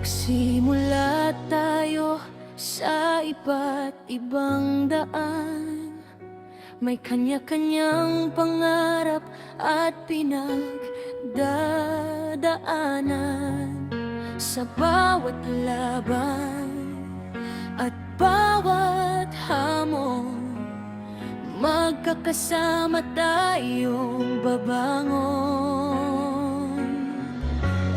Nagsimula tayo sa iba't ibang daan, may kanya-kanyang pangarap at pinagdadaanan. Sa bawat laban at bawat hamon, magkakasama tayong babangon.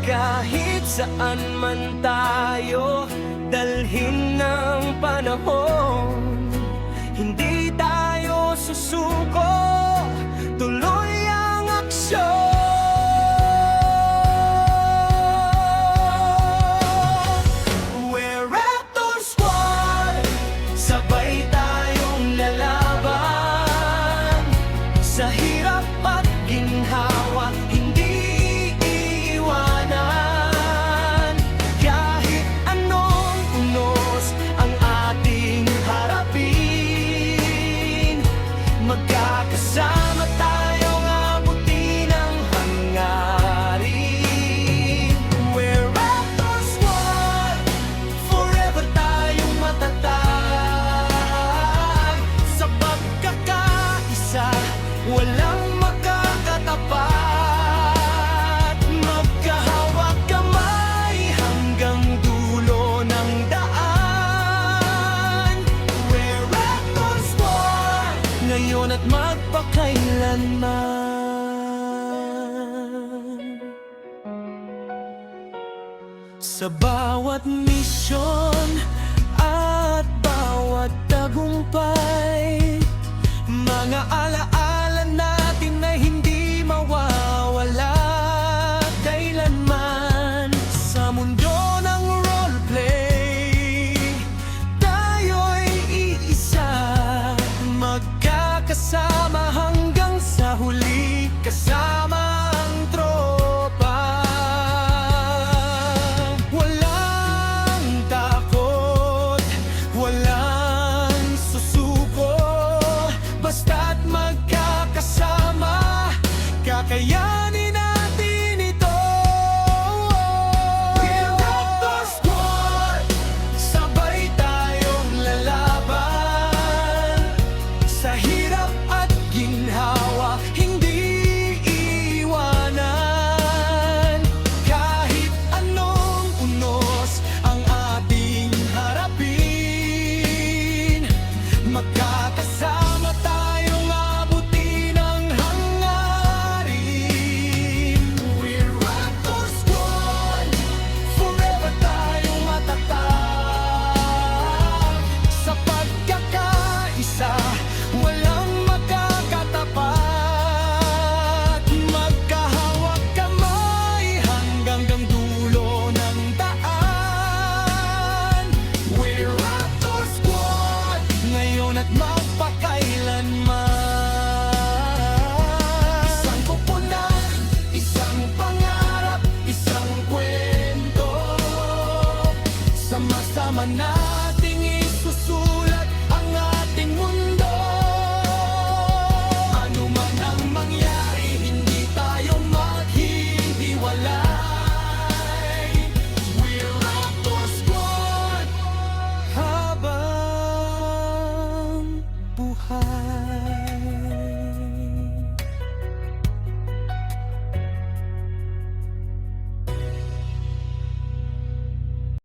Kahit saan man tayo dalhin ng panahon, hindi tayo susuko, tuloy ang aksyon. We're Raptor Squad, sabay tayong lalaban sa hirap at ginhawa. Magkakasama tayong abutin ang hangarin. We're Raptor Squad, forever tayong matatag. Sa pagkakaisa, walang makakatapat. Magkahawak kamay hanggang dulo ng daan. We're Raptor Squad, ngayon at magpakailanman. Sa bawat misyon at bawat tagumpay, mga alaala natin na hindi mawawala kailanman. Sa mundo ng roleplay, tayo'y iisa, magkakasama hanggang sa huli, kasama ang tropa. Walang takot, walang susuko, basta't magkakasama, kakayanin natin ito. We're Raptor Squad, sabay tayong lalaban sa hirap at ginhawa, hindi iwanan. Kahit anong unos ang ating harapin, magkakasama tayong abutin ang hangarin. We're Raptor Squad, forever tayong matatag. Sa pagkakaisa, walang makakatapat. Magkahawak kamay hanggang dulo ng daan. We're Raptor Squad, ngayon at magpakailanman. Isang kupunan, isang pangarap, isang kwento, sama-sama na